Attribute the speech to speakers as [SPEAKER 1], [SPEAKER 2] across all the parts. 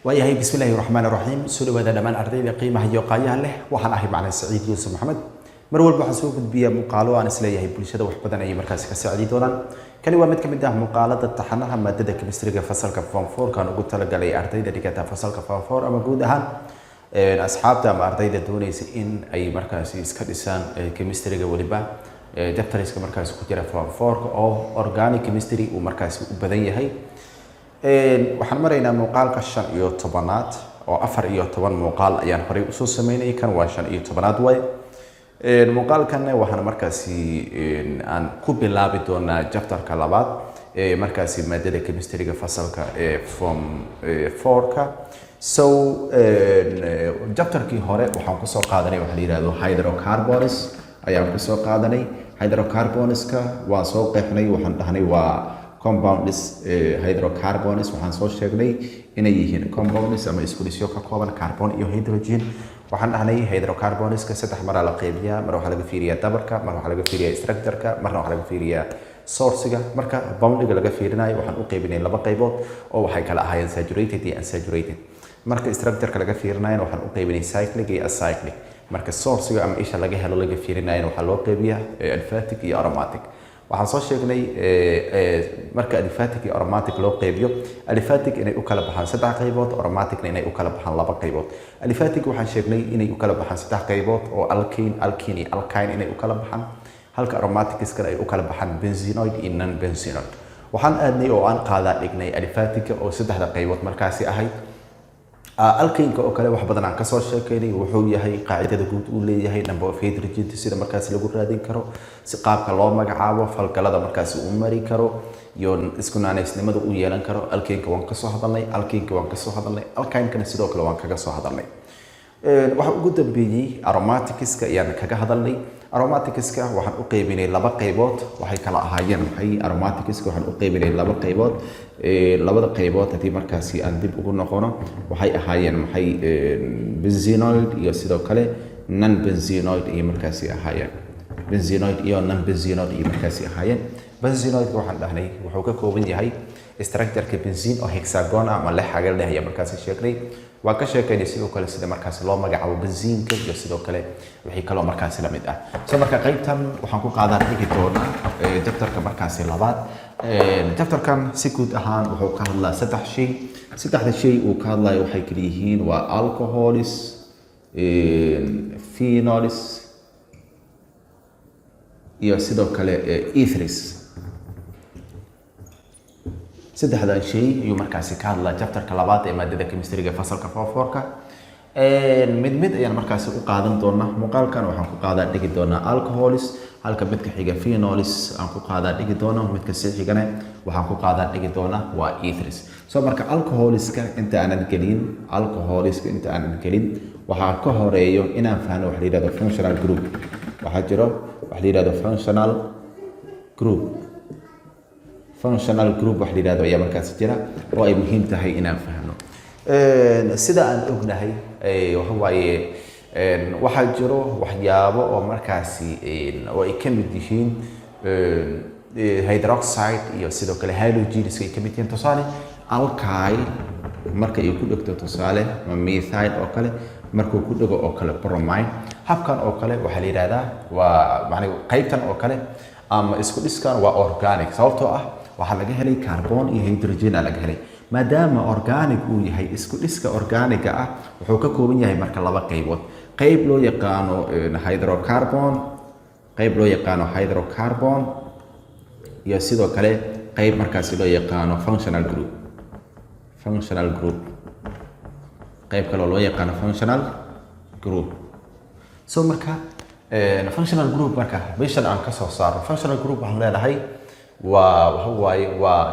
[SPEAKER 1] waayahay bismillaahi raxmaani raxiim soo dhawaada dhammaan ardayda qiimaha iyo qaayaha leh waxaan ahay macalin Saciid Yuusuf Maxamed mar walba waxaan soo gudbiyaa muuqaalo aan isleeyahay bulshada wax badan ay markaas ka saacidi doonaan kani waa mid ka mid ah muuqaalada taxanaha maadada chemistry-ga fasalka form 4 kan ugu talagalay ardayda dhigata fasalka form 4 ama guud ahaan asxaabta ama ardayda doonaysa in ay markaas iska dhisaan chemistry-ga waliba daftarska markaas ku jira form 4 oo organic chemistry uu markaas u badan yahay waxaan maraynaa muuqaalka 15aad oo 14 muuqaal ayaan horay u soo sameynay kan waa 15aad way muuqaalkan waxaan markaas aan ku bilaabi doonaa chapterka labaad markaas maadada chemistry-ga fasalka form 4ka so chapterkii hore waxaan ku soo qaadanay waxa la yiraahdo hydrocarbons ayaan ku soo qaadanay hydrocarbonska waan soo qeexnay waxaan dhahnay waa compounds hydrocarbons waxaan soo sheegnay inay yihiin compounds ama isku dhisyo ka kooban carbon iyo hydrogen waxaan dhahnay hydrocarbonska saddex mar la qaybiyaa mar waxa laga fiiriyaa dabarka mar waxa laga fiiriyaa structure-ka marna waxa laga fiiriyaa source-ga marka bound-ga laga fiirinayo waxaan u qaybinay laba qaybood oo waxay kala ahaayeen saturated iyo unsaturated marka structure-ka laga fiirinayo waxaan u qaybinay cyclic iyo acyclic marka source-ga ama isha laga helo laga fiirinayo waxa loo qaybiyaa aliphatic iyo aromatic waxaan soo sheegnay marka aliphatic iyo aromatic loo qaybiyo aliphatic inay u kala baxaan saddex qaybood aromatic inay u kala baxaan laba qaybood aliphatic waxaan sheegnay inay u kala baxaan saddex qaybood oo alkane alkene iyo alkyne inay u kala baxaan halka aromatic iskana ay u kala baxaan benzenoid iyo non benzenoid waxaan aadnay oo aan qaadaa dhignay aliphatic oo saddexda qaybood markaasi ahayd alkane-ka oo kale wax badan aan ka soo sheekeynay wuxuu yahay qaacidada guud uu leeyahay number of hydrogen sida markaas lagu raadin karo si qaabka loo magacaabo falgalada markaas uu mari karo iyo isku naanaysnimada uu yeelan karo alkane-ka waan ka soo hadalnay alkane-ka waan ka soo hadalnay alkyne-kana sidoo kale waan kaga soo hadalnay waxa ugu dambeeyay aromatics-ka ayaan kaga hadalnay aromatics-ka waxaan u qaybinay laba qaybood waxay kala ahaayeen maxay aromatics-ka waxaan u qaybinay laba qaybood labada qaybood hadii markaasi aan dib ugu noqono waxay ahaayeen maxay benzenoid iyo sidoo kale non benzenoid iyo markaasi ahaayeen benzenoid iyo non benzenoid iyo markaasi ahaayeen benzenoid waxaan dhahnay wuxuu ka kooban yahay structure-ka benzene oo hexagon ama lix xagal leh ayaa markaasi sheegnay waa ka sheekeynay sidoo kale sida markaas loo magacaabo benzene-ka iyo sidoo kale wixii kale markaas la mid ah soo marka qaybtan waxaan ku qaadan dhigi doonaa chapter-ka markaas labaad chapter-kan si guud ahaan wuxuu ka hadlaa saddex shay saddexda shay uu ka hadlayo waxay kala yihiin waa alcohols phenols iyo sidoo kale ethers saddexdan shay ayuu markaasi ka hadlaa chapter-ka labaad ee maadada chemistry-ga fasalka form 4ka mid mid ayaan markaasi u qaadan doonaa muuqaalkan waxaan ku qaadaa dhigi doonaa alcohols halka midka xiga phenols aan ku qaadaa dhigi doono midka sii xigana waxaan ku qaadaa dhigi doonaa waa ethers soo marka alcoholska inta aanan gelin waxaa ka horeeyo inaan fahno waxa la yiraahdo functional group waxaa jiro waxa la yiraahdo functional group wax la yiraahdo ayaa markaas jira oo ay muhiim tahay inaan fahno sida aan ognahay waxa waaye waxaa jiro waxyaabo oo markaasi oo ay ka mid yihiin hydroxide iyo sidoo kale halogens ay ka mid yihiin tusaale alkyl marka ay ku dhigto tusaale methyl oo kale markuu ku dhigo oo kale bromine habkan oo kale waxa la yiraahdaa waa macnaheedu qaybtan oo kale ama isku dhiskan waa organic sababtoo ah waxa laga helay carbon iyo hydrogen laga helay maadaama organic uu yahay isku dhiska organic-ga ah wuxuu ka kooban yahay marka laba qaybood qayb loo yaqaano hydrocarbon iyo sidoo kale qayb markaas loo yaqaano functional group qayb kale loo yaqaano functional group soo marka functional group marka meeshan aan ka soo saaro functional group waxaan leedahay waa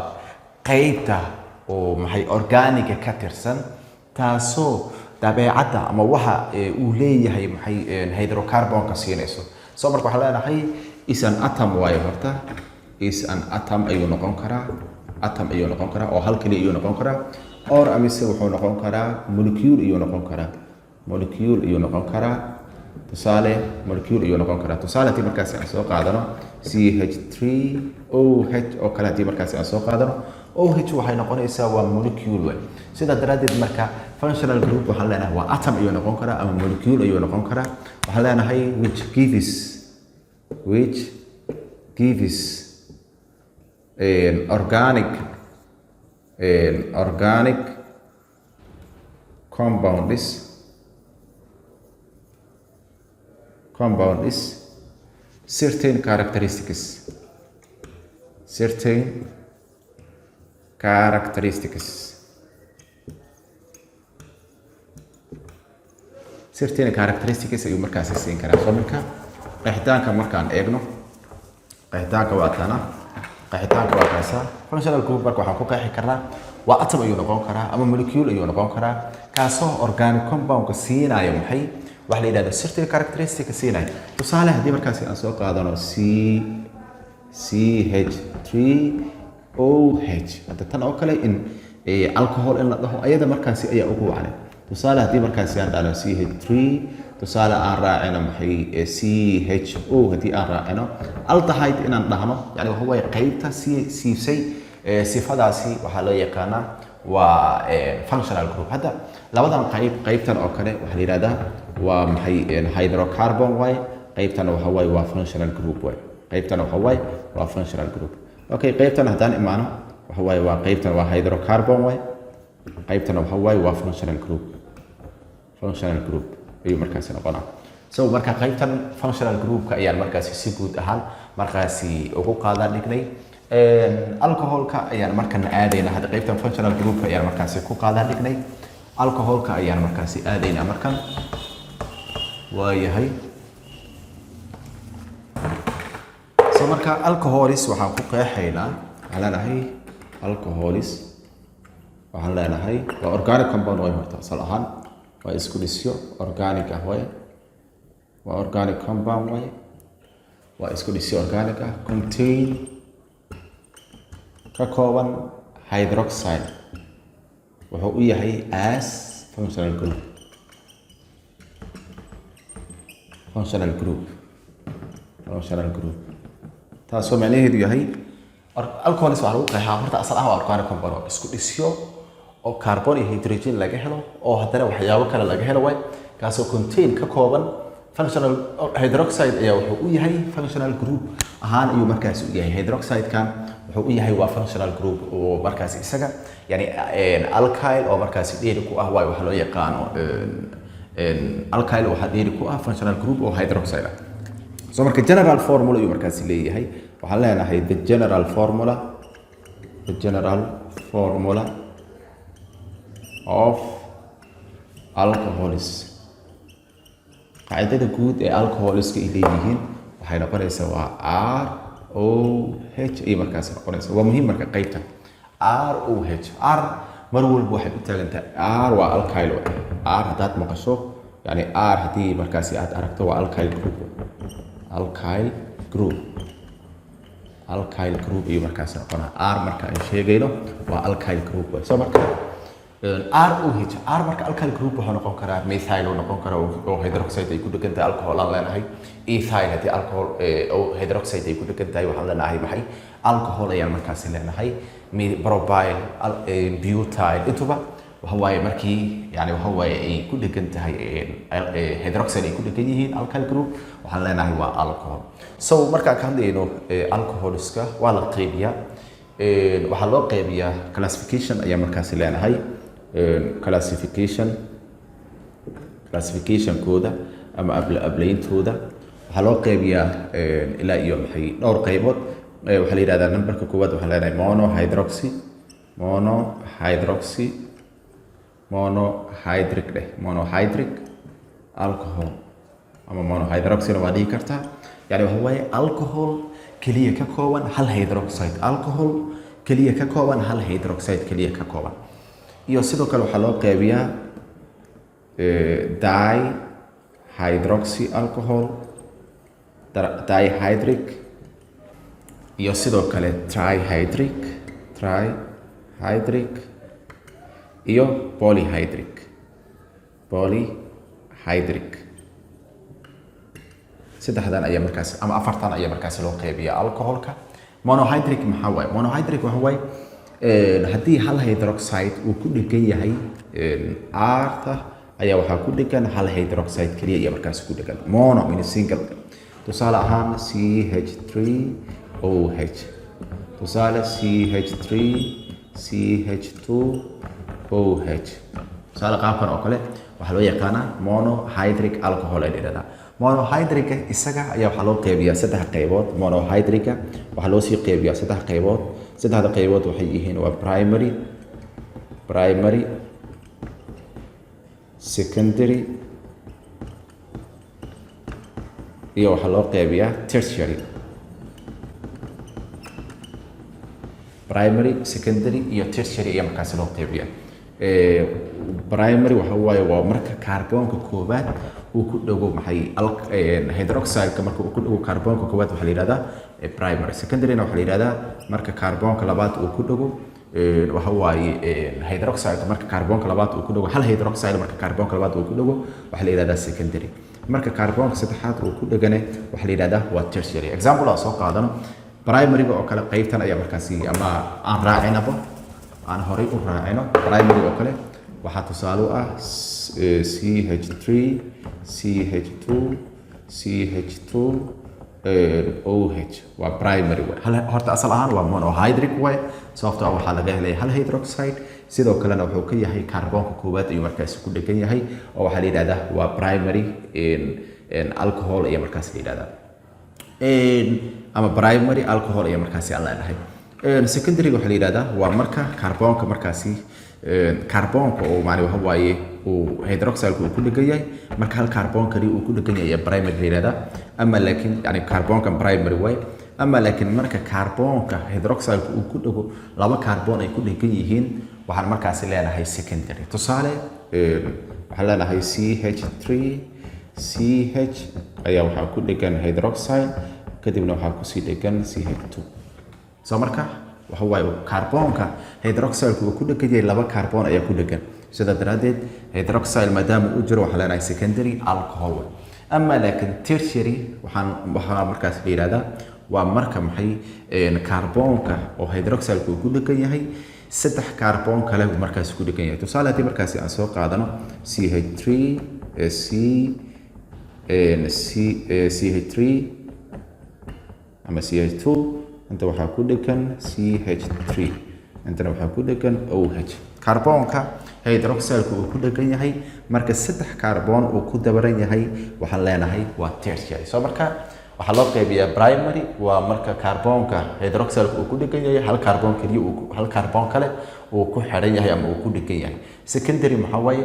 [SPEAKER 1] qaybta oo maxay organic ka tirsan taasoo dabeecadda ama waxa uu leeyahay maxay hydrocarbon-ka siinayso soo marka waxaan leenahay is an atom waayo horta is an atom ayuu noqon karaa oo hal kaliya ayuu noqon karaa or amise wuxuu noqon karaa molecule ayuu noqon karaa tusaale molecule ayuu noqon karaa tusaale haddii markaasi aan soo qaadano CH3OH oo kale haddii markaasi aan soo qaadano OH waxay noqonaysaa waa molecule way sida daradeed marka functional group waxaan leenahay waa atom ayuu noqon karaa ama molecule ayuu noqon karaa waxaan leenahay which gives organic compound is certain characteristics ayuu markaasi siin karaa soo marka qeexitaanka markaan eegno qeexitaanka waa kaasa functional group marka waxaan ku qeexi karnaa waa atom ayuu noqon karaa ama molecule ayuu noqon karaa kaasoo organic compoundka siinaya maxay waxa la yidhahda certain characteristic siinaya tusaale haddii markaasi aan soo qaadano CH3OH hadda tan oo kale in alcohol in la dhaho ayada markaasi ayaa ugu wacnay tusaale haddii markaasi aan dhahno CH3 tusaale aan raacino maxay CHO haddii aan raacino aldehyde inaan dhahno yani waxa weeye qaybta siisay sifadaasi waxaa loo yaqaanaa waa functional group hadda labadan qaybtan oo kale waxaa la yidhahdaa waa maxay hydrocarbon way qaybtan waxa weeye waa functional group way qaybtan waxa weeye waa functional group okay qaybtan haddaan imaano waxa weeye waa qaybtan waa hydrocarbon way qaybtan waxa weeye waa functional group ayuu markaasi noqonaa so marka qaybtan functional groupka ayaan markaasi si guud ahaan markaasi ugu qaadan dhignay alcoholka ayaan markana aadayna hadda qaybtan functional groupka ayaan markaasi ku qaadan dhignay alcoholka ayaan markaasi aadayna markan waayahay so marka alcoholis waxaan ku qeexaynaa waxaan leenahay alcoholis waxaan leenahay waa organic compound way horta asal ahaan waa isku dhisyo organic ah way waa organic compound way waa isku dhisyo organic ah contain ka kooban hydroxide wuxuu u yahay as functional group taasoo macnaheedu yahay alcoholis waxaa lagu qeexaa horta asal ah waa organic compound oo isku dhisyo oo carbon iyo hydrogen laga helo oo haddana waxyaabo kale laga helo way kaasoo contain ka kooban functional hydroxide ayaa wuxuu u yahay functional group ahaan ayuu markaasi u yahay hydroxide-kan wuxuu u yahay waa functional group oo markaasi isaga yani alkyl oo markaasi dheeri ku ah waxa loo yaqaano alkyl waxaa dheeri ku ah functional group oo hydroxide ah so marka general formula ayuu markaasi leeyahay waxaan leenahay the general formula of alcoholis qaacidada guud ee alcoholiska ay leeyihiin waxay noqonaysaa waa ROH ay markaasi noqonaysaa waa muhiim marka qaybtan ROH R mar walba waxay u taagan tahay R waa alkyl R haddaad maqasho yani R haddii markaasi aad aragto waa alkyl group iyo markaasi noqonaa R marka aan sheegayno waa alkyl group so marka ROH R marka alkyl group wuxuu noqon karaa methyl uu noqon karaa oo hydroxide ay ku dhegan tahay alcohol aan leenahay ethyl haddii alcohol oo hydroxide ay ku dhegan tahay waxaan leenahay maxay alcohol ayaan markaasi leenahay propyl butyl intuba waxa waaye markii yani waxa waaye ay ku dhegan tahay hydroxide ay ku dhegan yihiin alkyl group waxaan leenahay waa alcohol so markaan ka hadlayno alcoholiska waa la qeybiyaa waxaa loo qeybiyaa classification ayaa markaasi leenahay classification-kooda ama ablayntooda waxaa loo qeybiyaa ilaa iyo maxay dhowr qaybood waxaa la yidhahdaa numberka koowaad waxaan leenahay monohydric alcohol ama monohydroxyna waa dhihi kartaa yani waxa waaye alcohol keliya ka kooban hal hydroxide alcohol keliya ka kooban hal hydroxide keliya ka kooban iyo sidoo kale waxaa loo qeybiyaa dihydroxy alcohol dihydric iyo sidoo kale trihydric iyo polyhydric saddexdan ayaa markaasi ama afartan ayaa markaasi loo qeybiyaa alcoholka monohydric maxaa waaye monohydric waxa waaye haddii hal hydroxide uu ku dhegan yahay r-ta ayaa waxaa ku dhegan hal hydroxide keliya iyo markaas ku dhegan mono in single tusaale ahaan CH3OH tusaale CH3CH2OH tusaale qaabkan oo kale waxaa loo yaqaanaa monohydric alcohol ay dhahdaa monohydric isaga ayaa waxaa loo qeybiyaa saddex qaybood monohydric waxaa loo sii qeybiyaa saddex qaybood saddexda qaybood waxay yihiin waa primary secondary iyo waxaa loo qeybiyaa tertiary primary secondary iyo tertiary ayaa markaasi loo qeybiyaa primary waxa waaye waa marka kaarboonka koowaad uu ku dhago maxay hydroxide marka uu ku dhago kaarboonka koowaad waxa la yiraahdaa primary secondary na waxa la yiraahdaa marka kaarboonka labaad uu ku dhago waxa waaye hydroxide marka kaarboonka labaad uu ku dhago hal hydroxide marka kaarboonka labaad uu ku dhago waxa la yiraahdaa secondary marka kaarboonka saddexaad uu ku dhagane waxa la yiraahdaa waa tertiary example aan soo qaadano primary oo kale qaybtan ayaa markaasi ama aan raacinaba aan horay u raacino primary oo kale waxaa tusaale u ah CH3 CH2 CH2OH waa primary way horta asal ahaan waa monohydric way sababtoo ah waxaa laga helay hal hydroxide sidoo kalena wuxuu ka yahay kaarboonka koowaad ayuu markaasi ku dhegan yahay oo waxaa la yidhahdaa waa primary alcohol ayaa markaasi la yidhahdaa ama primary alcohol ayaa markaasi aan leenahay secondary waxaa la yidhahdaa waa marka kaarboonka markaasi kaarboonka oo maani waxa waaye uu hydroxide uu ku dhegan yahay marka hal kaarboon kaliya uu ku dhegan yahay primary la yidhahdaa ama laakiin yani kaarboonka primary way ama laakiin marka kaarboonka hydroxide uu ku dhago laba kaarboon ay ku dhegan yihiin waxaan markaasi leenahay secondary tusaale waxaan leenahay CH3 CH ayaa waxaa ku dhegan hydroxide kadibna waxaa kusii dhegan CH2 soo marka waxa waaye kaarboonka hydroxide uu ku dhegan yahay laba kaarboon ayaa ku dhegan sida daraadeed hydroxide maadaama uu jiro waxaa leenahay secondary alcohol ama laakiin tertiary waxaa markaas la yiraahdaa waa marka maxay kaarboonka oo hydroxide uu ku dhegan yahay saddex kaarboon kale markaas ku dhegan yahay tusaale haddii markaasi aan soo qaadano CH3 CH3 ama CH2 inta waxaa ku dhegan CH3 intana waxaa ku dhegan OH kaarboonka hydroxide uu ku dhegan yahay marka saddex kaarboon uu ku dabaran yahay waxaan leenahay waa tertiary soo marka waxaa loo qeybiyaa primary waa marka kaarboonka hydroxide uu ku dhegan yahay hal kaarboon kaliya hal kaarboon kale uu ku xidhan yahay ama uu ku dhegan yahay secondary maxaa waaye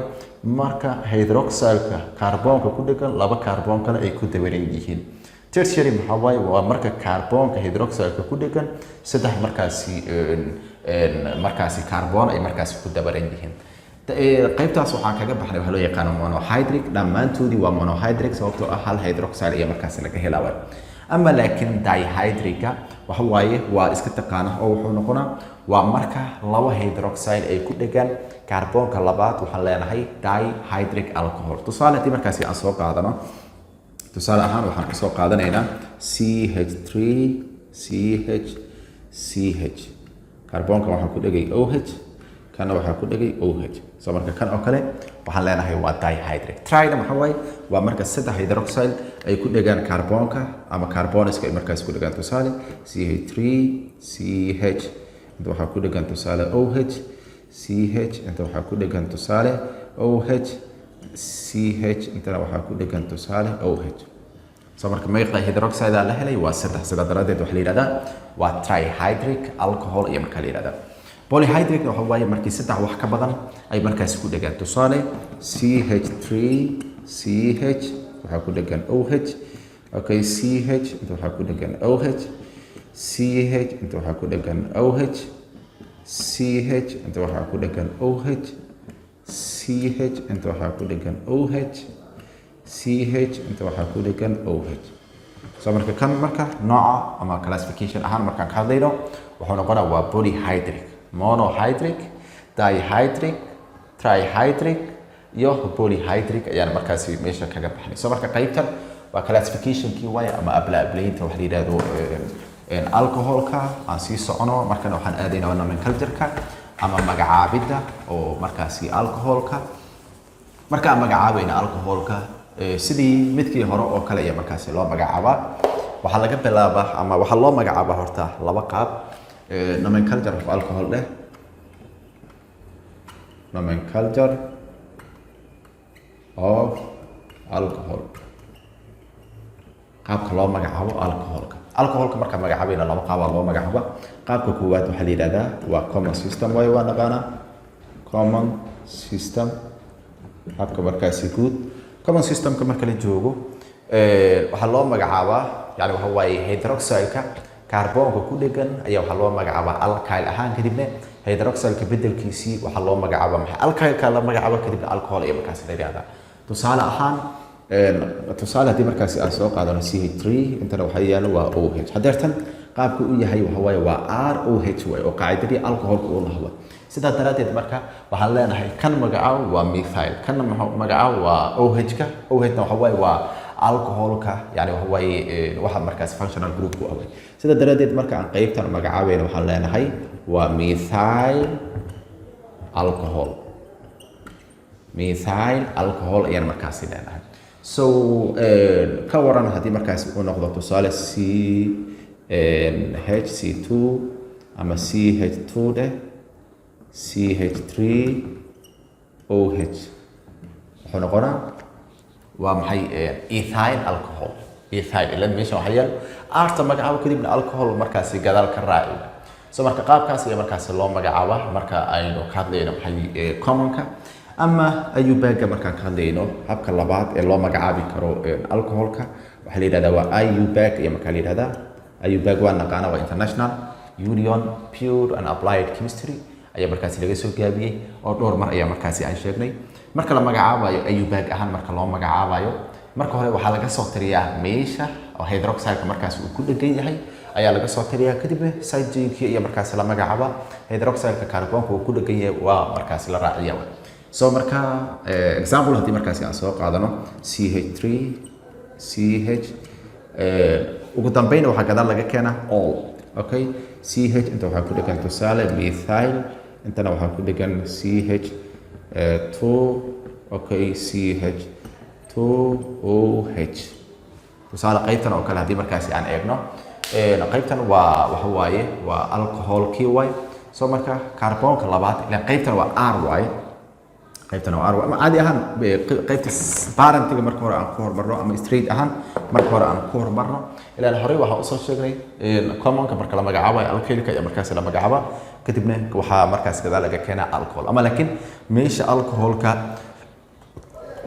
[SPEAKER 1] marka hydroxide kaarboonka ku dhegan laba kaarboon kale ay ku dabaran yihiin tertiary maxaa waaye waa marka kaarboonka hydroxide ku dhegan saddex markaasi kaarboon ay markaasi ku dabaran yihiin qaybtaas waxaan kaga baxnay waxa loo yaqaan monohydric dhammaantoodii waa monohydric sababtoo ah hal hydroxide ayaa markaasi laga helaa ama laakiin dihydrica waxa waaye waa iska taqaana oo wuxuu noqonaa waa marka laba hydroxide ay ku dhegan kaarboonka labaad waxaan leenahay dihydric alcohol tusaale haddii markaasi aan soo qaadano tusaale ahaan waxaan kasoo qaadanaynaa CH3 CH kaarboonka waxaa ku dhegay OH kana waxaa ku dhegay OH soo marka kan oo kale waxaan leenahay waa dihydric trina maxaa waaye waa marka saddex hydroxide ay ku dhegaan kaarboonka ama carboniska ay markaas ku dhegaan tusaale CH3 CH inta waxaa ku dhegan tusaale OH CH inta waxaa ku dhegan tusaale OH CH intana waxaa ku dhegan tusaale OH soo marka meeqa hydroxide la helay waa saddex sida daraadeed waxa la yiraahdaa waa trihydric alcohol iyo marka la yiraahdaa polyhydric waxa waaye markii saddex wax ka badan ay markaas ku dhegaan tusaale CH3 CH waxaa ku dhegan OH okay CH inta waxaa ku dhegan OH CH inta waxaa ku dhegan OH CH inta waxaa ku dhegan OH CH inta waxaa ku dhegan OH CH inta waxaa ku dhegan OH soo marka kan marka nooca ama classification ahaan markaan ka hadlayno wuxuu noqonaa waa polyhydric monohydric dihydric trihydric iyo polyhydric ayaan markaasi meesha kaga baxnay soo marka qaybtan waa classificationkii waaye ama ablaablaynta waxa la yidhaahdo alcoholka aan sii socono markana waxaan aadaynaa nomenclature-ka ama magacaabidda oo markaasi alcoholka marka aan magacaabayna alcoholka sidii midkii hore oo kale ayaa markaasi loo magacaabaa waxaa laga bilaabaa ama waxaa loo magacaabaa horta laba qaab nomenclature of alcohol dheh nomenclature of alcohol qaabka loo magacaabo alcoholka marka magacaabayna laba qaab loo magacaabo qaabka koowaad waxa la yiraahdaa waa common system way waa naqaana common system habka markaasi guud common systemka marka la joogo waxa loo magacaabaa yani waxa waaye hydroxylka kaarboonka ku dhegan ayaa waxa loo magacaabaa alkyl ahaan kadibna hydroxylka bedelkiisii waxa loo magacaabaa maxay alkylka la magacaabo kadibna alcohol ayaa markaasi la yiraahdaa tusaale ahaan tusaale haddii markaasi aan soo qaadano CH3 intana waxaa yaalo waa OH hadeertan qaabka uu yahay waxa waaye waa ROH way oo qaacidadii alcoholka uu lahdo sidaa daraadeed marka waxaan leenahay kan magacaabo waa methyl kan magacaabo waa OH-ka OH-na waxa waaye waa alcoholka yani waxa waaye waxa markaasi functional group ku ah sidaa daraadeed marka aan qaybtan magacaabayna waxaan leenahay waa methyl alcohol ayaan markaasi leenahay so ka waran haddii markaasi uu noqdo tusaale CH2 ama CH2 dheh CH3OH wuxuu noqonaa waa maxay ethyl alcohol ethyl ila meesha waxa yaal arta magacaabo kadibna alcohol markaasi gadaal ka raaci so marka qaabkaas ayaa markaasi loo magacaabaa marka aynu ka hadlayno maxay commonka ama ayubaga markaan ka hadlayno habka labaad ee loo magacaabi karo alcoholka waxa la yiraahdaa waa ayubag iyo marka la yiraahdaa ayubag waa naqaana waa international union pure and applied chemistry ayaa markaasi laga soo gaabiyey oo dhowr mar ayaa markaasi aan sheegnay marka la magacaabayo ayubag ahaan marka loo magacaabayo marka hore waxaa laga soo tiriyaa meesha oo hydroxylka markaasi uu ku dhegan yahay ayaa laga soo tiriyaa kadibna side chain-kii ayaa markaasi la magacaabaa hydroxylka kaarboonka uu ku dhegan yahay waa markaasi la raaciyaa so marka example haddii markaasi aan soo qaadano CH3 CH ugu dambeyn waxaa gadaal laga keenaa all okay CH inta waxaa ku dhegan tusaale methyl intana waxaa ku dhegan CH2 okay CH2OH tusaale qaybtan oo kale haddii markaasi aan eegno qaybtan waa waxa waaye waa alcoholkii way so marka kaarboonka labaad ilaa qaybtan waa R way qaybtan waa R ama caadi ahaan qaybta parentiga marka hore aan ku hormarno ama straight ahaan marka hore aan ku hormarno ilaa hore waxa u soo sheegnay commonka marka la magacaabayo alkylka iyo markaas la magacaaba kadibna waxa markaas gadaal laga keenaa alcohol ama laakiin meesha alcoholka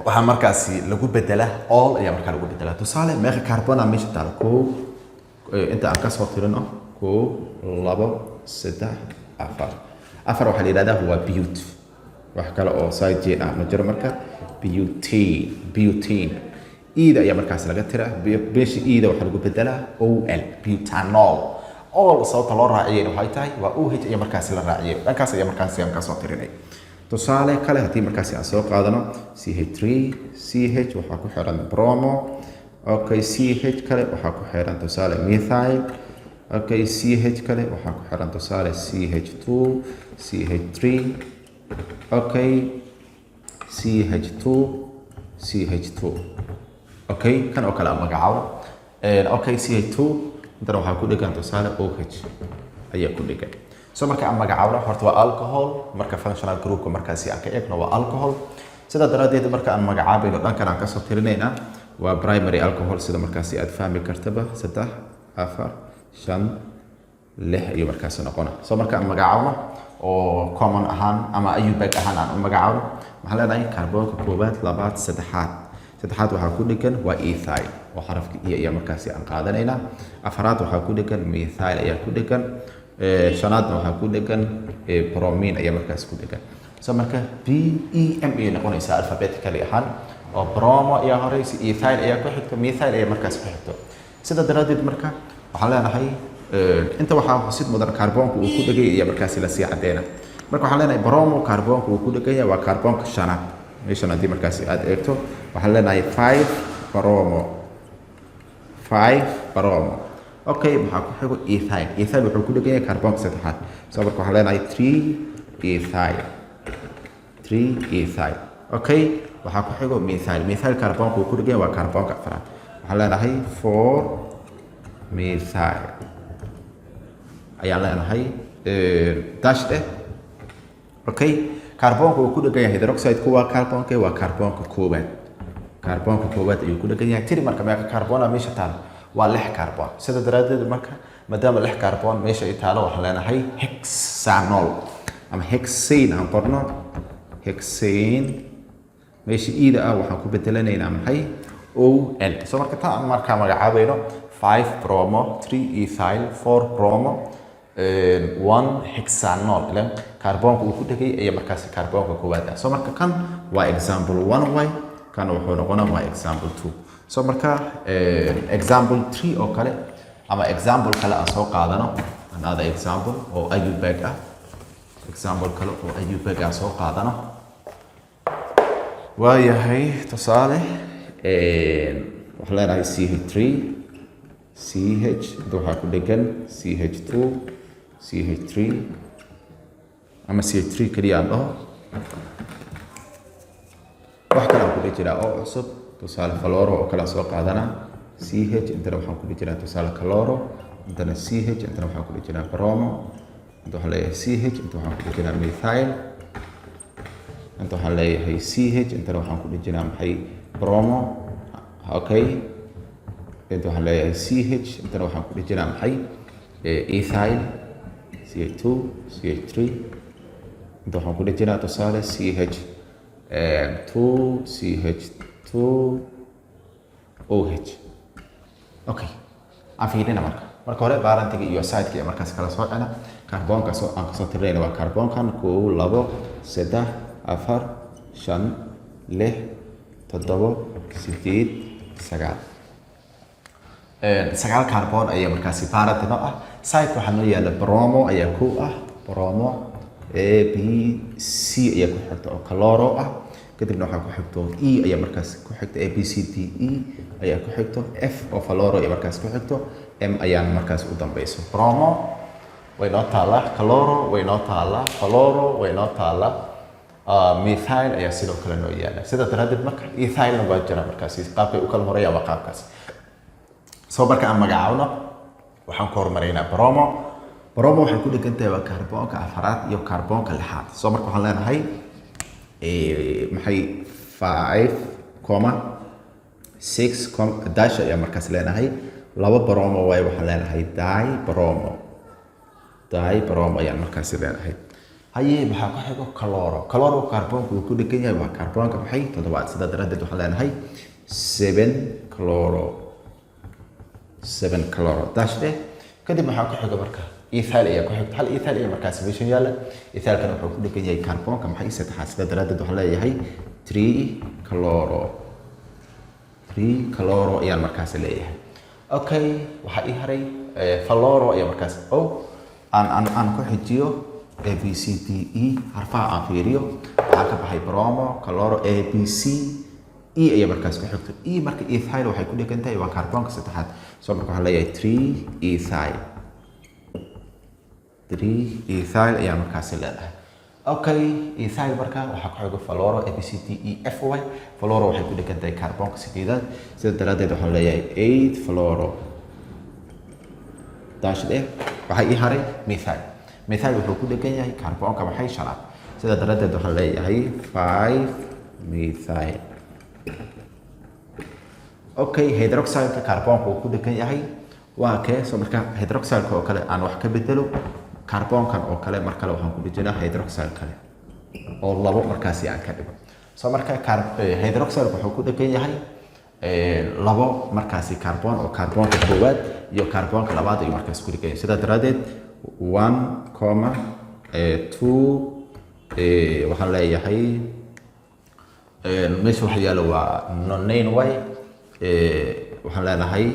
[SPEAKER 1] waxa markaasi lagu bedelaa all ayaa markaa lagu bedelaa tusaale meeqa kaarboon aan meesha taalo koo inta aan ka soo tirino 1 2 3 4 afar waxa la yiraahdaa waa bute wax kale oo side chain ah ma jiro marka butane ida ayaa markaas laga tiraa beesha ida waxa lagu bedelaa OL butanol all sababta loo raaciyay waxay tahay waa OH ayaa markaas la raaciyay dhankaas ayaa markaas aan ka soo tirinay tusaale kale haddii markaasi aan soo qaadano CH3 CH waxaa ku xiran bromo okay CH kale waxaa ku xiran tusaale methyl okay CH kale waxaa ku xiran tusaale CH2 CH3 okay CH2 okay kan oo kale magacaabo okay CH2 intana waxaa ku dhegan tusaale OH ayaa ku dhegan so marka aan magacaabno horta waa alcohol marka functional groupka markaasi aan ka eegno waa alcohol sida daraadeed marka aan magacaabayno dhankan aan ka soo tirinayna waa primary alcohol sida markaasi aad fahmi kartaba 3 4 5 6 iyo markaasi noqona so marka aan magacaabno oo common ahaan ama ayubag ahaan aan u magacaabno waxaan leenahay kaarboonka koobaad labaad saddexaad waxaa ku dhegan waa ethyl oo xarafka iyo ayaa markaasi aan qaadanaynaa afaraad waxaa ku dhegan methyl ayaa ku dhegan shanaadna waxaa ku dhegan bromine ayaa markaas ku dhegan so marka BEM ay noqonaysaa alphabetically ahaan oo bromo ayaa horeysa ethyl ayaa ku xigta methyl ayaa markaas ku xigto sida daraadeed marka waxaan leenahay inta waxaa xusid mudan kaarboonka uu ku dhegay ayaa markaasi la sii cadeena marka waxaan leenahay bromo kaarboonka uu ku dhegaya waa kaarboonka shanaad meeshan haddii markaasi aad eegto waxaan leenahay 5 bromo okay maxaa ku xigo ethyl ethyl wuxuu ku dhegan yahay kaarboonka saddexaad soo marka waxaan leenahay 3 ethyl 3 ethyl okay waxaa ku xigo methyl methyl kaarboonka uu ku dhegan yahay waa kaarboonka afraad waxaan leenahay 4 methyl ayaan leenahay dash okay kaarboonka uu ku dhegan yahay hydroxide-ku waa kaarboonka koowaad ayuu ku dhegan yahay tiri marka meeqa kaarboona meesha taalo waa 6 kaarboon sida daraadeed marka maadaama 6 kaarboon meesha ay taalo waxaan leenahay hexanol ama hexane aan qorno hexane meesha ida ah waxaan ku bedelanaynaa maxay ol soo marka taa markaa magacaabayno 5 bromo 3 ethyl 4 bromo 1 hexanol ilan kaarboonka uu ku dhegay ayaa markaas kaarboonka koowaad ah soo marka kan waa example 1 way kan wuxuu noqonaa waa example 2 soo marka example 3 oo kale ama example kale aan soo qaadano another example oo ayubag ah example kale oo ayubag aan soo qaadano waa yahay tusaale waxaan leenahay CH3 CH inta waxaa ku dhegan CH2 CH3 ama CH3 kaliya aan dhaho wax kale aan ku jiraa oo cusub tusaale fluoro oo kala soo qaadana CH intana waxaan ku jiraa tusaale chloro intana CH intana waxaan ku jiraa bromo inta waxaan leeyahay CH inta waxaan ku jiraa methyl inta waxaan leeyahay CH intana waxaan ku jiraa maxay bromo okay inta waxaan leeyahay CH intana waxaan ku jiraa maxay ethyl CH2 CH3 inta waxaan ku jiraa tusaale CH 2 CH2 OH okay aan fiirina marka hore baarantiga iyo side-ka markaas kala soo cena kaarboonka soo aan kasoo tirnayna waa kaarboonkan 1 2 3 4 5 6 7 8 9 sagaal kaarboon ayaa markaasi baarantina ah side waxaa noo yaala bromo ayaa ku ah bromo A B C ayaa ku xigta oo chloro ah kadibna waxaa ku xigto E ayaa markaas ku xigta A B C D E ayaa ku xigto F oo fluoro ayaa markaas ku xigto M ayaa markaas u dambayso bromo way noo taala chloro way noo taala fluoro way noo taala methyl ayaa sidoo kale noo yaala sida daraadeed marka ethylna waa jira markaas qaabkay u kala horeeyaan waa qaabkaas soo marka aan magacaawno waxaan ku hormaraynaa bromo waxay ku dhegan tahay waa kaarboonka afraad iyo kaarboonka lixaad soo marka waxaan leenahay maxay 5,6 dash ayaa markaas leenahay laba bromo way waxaan leenahay dibromo ayaa markaas leenahay haye maxaa ku xigo chloro kaarboonka uu ku dhegan yahay waa kaarboonka maxay toddobaad sida daraadeed waxaan leenahay 7 chloro dash kadib maxaa ku xigo marka ethyl ayaa ku xigta hal ethyl ayaa markaas meesha yaala ethylkana wuxuu ku dhegan yahay kaarboonka maxay saddexaad sida daraadeed waxaan leeyahay 3 chloro ayaan markaas leeyahay okay waxaa ii haray fluoro ayaa markaas aan ku xijiyo A B C D E harfaha aan fiiriyo waxaa ka baxay bromo chloro A B C E ayaa markaas ku xigto E marka ethyl waxay ku dhegan tahay waa kaarboonka saddexaad soo marka waxaan leeyahay 3 ethyl ayaa markaas leedahay okay ethyl marka waxaa ku xigo fluoro A B C D E F Y fluoro waxay ku dhegan tahay kaarboonka sideedaad sida daraadeed waxaan leeyahay 8 fluoro dash waxaa ii haray methyl wuxuu ku dhegan yahay kaarboonka maxay shanaad sida daraadeed waxaan leeyahay 5 methyl okay hydroxide kaarboonka uu ku dhegan yahay waa kee soo marka hydroxide oo kale aan wax ka bedelo kaarboonkan oo kale mar kale waxaan ku dhijinaa hydroxide kale oo labo markaasi aan ka dhigo soo marka hydroxide wuxuu ku dhegan yahay labo markaasi kaarboon oo kaarboonka koowaad iyo kaarboonka labaad ayuu markaas ku dhegan yahay sida daraadeed 1,2 waxaan leeyahay meesha waxa yaalo waa nonane way waxaan leenahay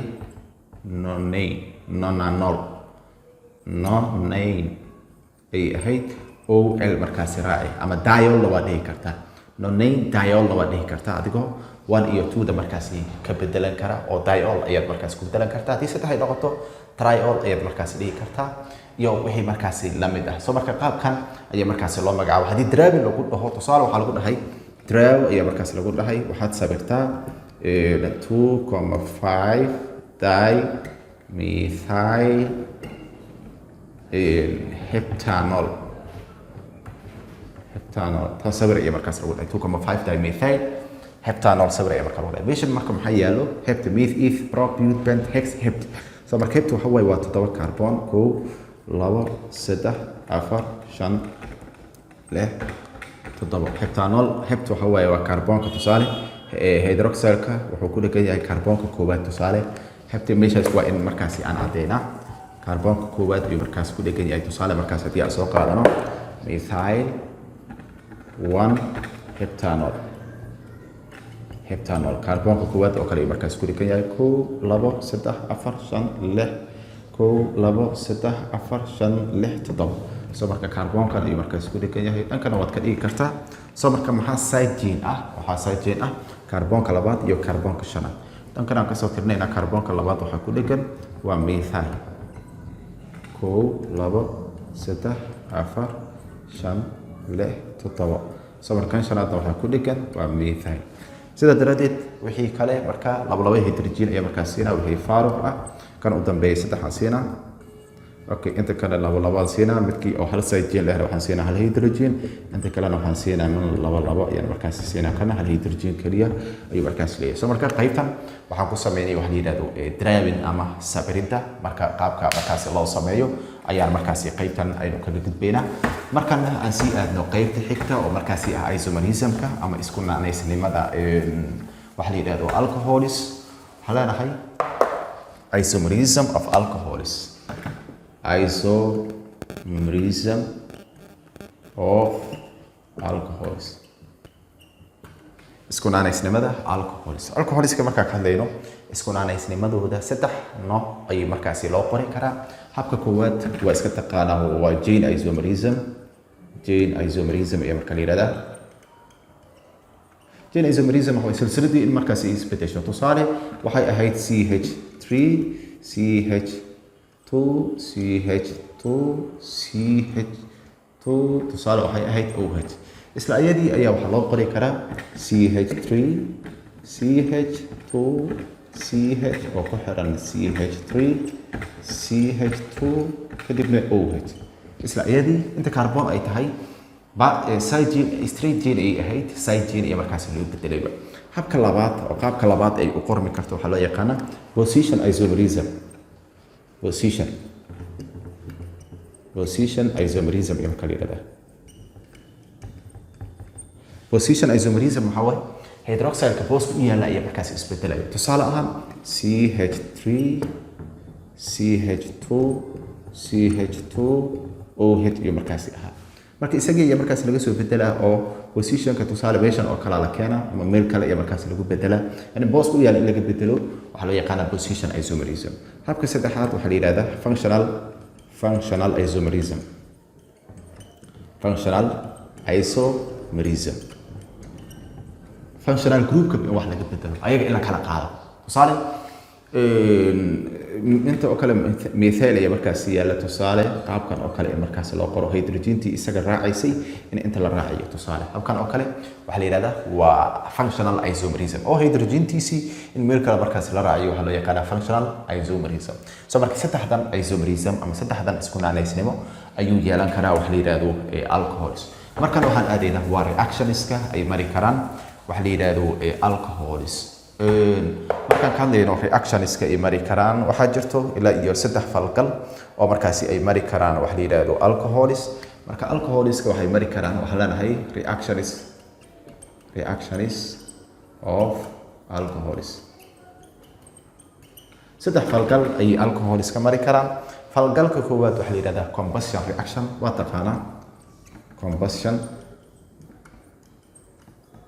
[SPEAKER 1] nonane ay ahayd OL markaasi raaci ama diol waa dhihi kartaa nonane diol waa dhihi kartaa adigoo 1 iyo 2 da markaasi ka bedelan kara oo diol ayaad markaasi ku bedelan kartaa hadii saddex ay noqoto triol ayaad markaasi dhihi kartaa iyo wixii markaasi la mid ah soo marka qaabkan ayaa markaasi loo magacaabo hadii drawing lagu dhaho tusaale waxa lagu dhahay draw ayaa markaasi lagu dhahay waxaad sabirtaa 2,5 dimethyl heptanol taas sabir ayaa markaasi lagu dhahay 2,5 dimethyl heptanol sabir ayaa markaasi lagu dhahay meeshan marka maxaa yaalo hept meth eth prop bute pent hex hept soo marka hept waxa way waa 7 carbon 1 2 3 4 5 6 heptanol hept waxa way waa carbonka tusaale hydroxylka wuxuu ku dhagan yahay carbonka koobaad tusaale hept meeshaas waa in markaasi aan cadeynaa carbonka koobaad iyo markaas ku dhagan yahay tusaale markaas hadii aan soo qaadano methyl 1 heptanol carbonka koobaad oo kale markaas ku dhagan yahay 1 2 3 4 5 6 1 2 3 4 5 6 7 soo marka carbonkan iyo markaas ku dhagan yahay dhankana waad ka dhigi kartaa soo marka maxaa side chain ah waxaa side chain ah carbonka labaad iyo carbonka shanaad dhankan aan ka soo tirnayna carbonka labaad waxa ku dhagan waa methyl 1 2 3 4 5 6 7 soo markan shanaad waxa ku dhagan waa methyl sida daradeed wixii kale marka laba hydrogen ayaa markaas siinaa wixii faaruq ah kan u dambeeyay saddex siina okay inta kale laba siina midkii oo hal side chain leh waxaan siinaa hal hydrogen inta kale waxaan siinaa min laba ayaan markaas siinaa kana hal hydrogen kaliya ayuu markaas leeyahay soo marka qaybtan waxaan ku sameeyay wax la yiraahdo drawing ama sabirinta marka qaabka markaas loo sameeyo ayaan markaas qaybtan aynu ka gudbeynaa markana aan sii aadno qaybta xigta oo markaas ah isomerismka ama isku naanaysnimada wax la yiraahdo alcohols halanahay isomerism of alcohols isomerism of alcohols isku naanaysnimada alcoholska marka ka hadlayno isku naanaysnimadooda saddex nooc ay markaasi loo qori karaa habka koowaad waa iska taqaanaa waa chain isomerism ee marka la yiraahdo chain isomerism waa silsiladii in markaasi isbedesho tusaale waxay ahayd CH3 CH2 CH2 CH2 tusaale waxay ahayd OH isla ayadii ayaa waxa loo qori karaa CH3 CH2 CH oo ku xiran CH3 CH2 kadibna OH isla ayadii inta carbon ay tahay side chain straight chain ay ahayd side chain iyo markaas loo bedelayba habka labaad oo qaabka labaad ay u qormi karto waxa loo yaqaan position isomerism position isomerism iyo marka la yiraahdo position isomerism waxa way hydroxylka booska u yaala ayaa markaas isbedelaya tusaale ahaan CH3 CH2 CH2 OH iyo markaas ahaa marka isaga iyo markaas laga soo bedelaa oo positionka tusaale meeshan oo kala la keena ama meel kale iyo markaas lagu bedelaa yani booska u yaala in laga bedelo waxa loo yaqaan position isomerism habka saddexaad waxa la yiraahdaa functional isomerism functional group in wax laga bedelo ayaga in la kala qaado tusaale inta oo kale methyl ayaa markaas yaala tusaale qaabkan oo kale markaas loo qoro hydrogentii isaga raacaysay in inta la raaciyo tusaale habkan oo kale waxa la yiraahdaa waa functional isomerism oo hydrogentiisi in meel kale markaas la raaciyo waxa loo yaqaan functional isomerism soo marka saddexdan isomerism ama saddexdan isku naanaysnimo ayuu yeelan karaa wax la yiraahdo alcohols markan waxaan aadeynaa waa reactionska ay mari karaan wax la yiraahdo alcohols markaan ka hadlayno reactionska ay mari karaan waxaa jirto ilaa iyo saddex falgal oo markaasi ay mari karaan wax la yiraahdo alcohols marka alcoholska waxay mari karaan waxa leenahay reactions of alcohols saddex falgal ay alcoholska mari karaan falgalka koowaad waxa la yiraahdaa combustion reaction waa taqaanaa combustion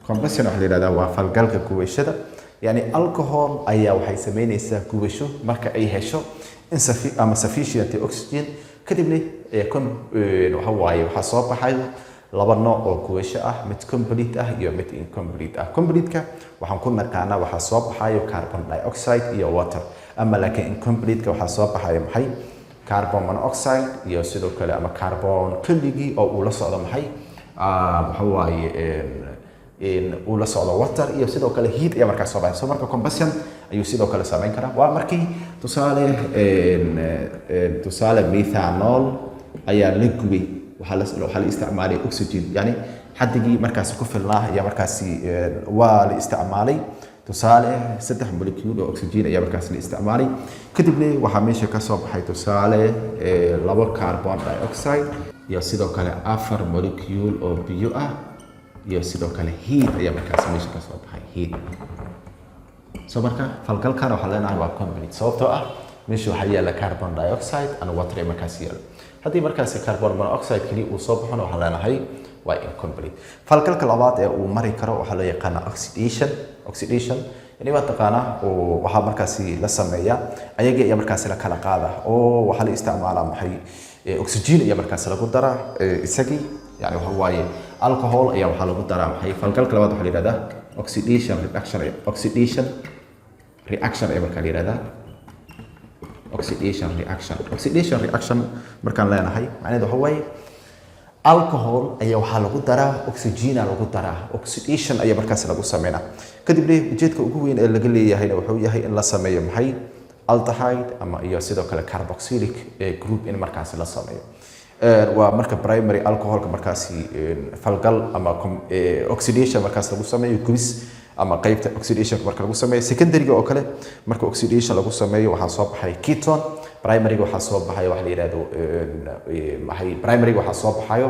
[SPEAKER 1] waxa la yiraahdaa waa falgalka gubashada yani alcohol ayaa waxay sameynaysaa gubasho marka ay hesho sufficient oxygen kadibna waxa waaye waxa soo baxay laba nooc oo kuweesho ah mid complete ah iyo mid incomplete ah complete-ka waxaan ku naqaanaa waxa soo baxayo carbon dioxide iyo water ama laakiin incomplete-ka waxa soo baxayo maxay carbon monoxide iyo sidoo kale ama carbon keligii oo uu la socdo maxay waxa waaye uu la socdo water iyo sidoo kale heat ayaa markaas soo baxay so marka combustion ayuu sidoo kale saameyn karaa waa markii tusaale methanol ayaa la gubay waxaa la isticmaalay oxygen yani xaddigii markaas ku filnaa ayaa markaas waa la isticmaalay tusaale 3 molecule oo oxygen ayaa markaas la isticmaalay kadibna waxaa meesha ka soo baxay tusaale 2 carbon dioxide iyo sidoo kale 4 molecule oo biyo ah iyo sidoo kale heat ayaa markaas meesha ka soo baxay heat so marka falgalkan waxa leenahay waa complete sababtoo ah meesha waxa yaala carbon dioxide and water ee markaas yaala haddii markaas carbon monoxide kali uu soo baxo waxa leenahay waa incomplete falgalka labaad ee uu mari karo waxa loo yaqaan oxidation yani waa taqaana oo waxa markaas la sameeyaa ayaga ayaa markaas la kala qaada oo waxa la isticmaalaa maxay oxygen ayaa markaas lagu daraa isagii yani waxa waaye alcohol ayaa waxa lagu daraa maxay falgalka labaad waxa la yiraahdaa oxidation reaction ayaa markaa la yiraahdaa oxidation reaction markaan leenahay macnaheedu waxa waaye alcohol ayaa waxa lagu daraa oxygen lagu daraa oxidation ayaa markaas lagu sameeyaa kadibna ujeedka ugu weyn ee laga leeyahay wuxuu yahay in la sameeyo maxay aldehyde ama iyo sidoo kale carboxylic group in markaas la sameeyo waa marka primary alcoholka markaas falgal ama oxidation markaas lagu sameeyo gubis ama qaybta oxidation marka lagu sameeyo secondary oo kale marka oxidation lagu sameeyo waxa soo baxay ketone primary waxa soo baxay wax la yiraahdo primary waxa soo baxayo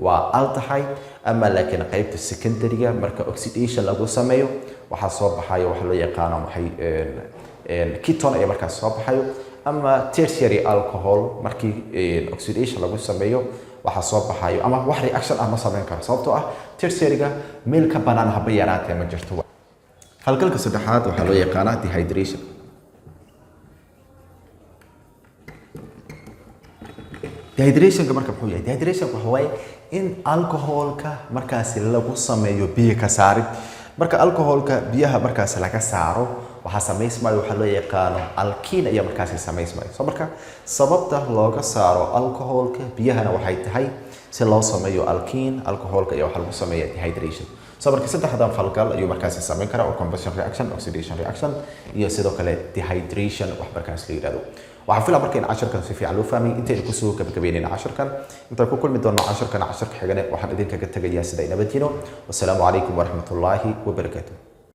[SPEAKER 1] waa aldehyde ama laakiin qaybta secondary marka oxidation lagu sameeyo waxa soo baxayo wax loo yaqaan maxay ketone ayaa markaas soo baxayo ama tertiary alcohol markii oxidation lagu sameeyo waxa soo baxayo ama wax reaction ah ma sameyn karo sababtoo ah tertiary-ga meel ka banaan haba yaraatee ma jirto falgalka saddexaad waxa loo yaqaan dehydration dehydration-ka marka muxuu yahay dehydration waxa waaye in alcoholka markaas lagu sameeyo biyo ka saarid marka alcoholka biyaha markaas laga saaro waxa sameysmayo waxa loo yaqaano alkene ayaa markaas sameysmayo so marka sababta looga saaro alcoholka biyahana waxay tahay si loo sameeyo alkene alcoholka ayaa waxa lagu sameeyaa dehydration so marka saddexdan falgal ayuu markaas sameyn karaa oo combustion reaction oxidation reaction iyo sidoo kale dehydration wax markaas la yiraahdo waxaan filaa markay casharkan si fiican loo fahmay intay ku soo gabagabeynayna casharkan inta ku kulmi doona casharka xigana waxaan idinkaga tagayaa sida nabadgelo wasalaamu calaykum waraxmatullaahi wabarakaatuh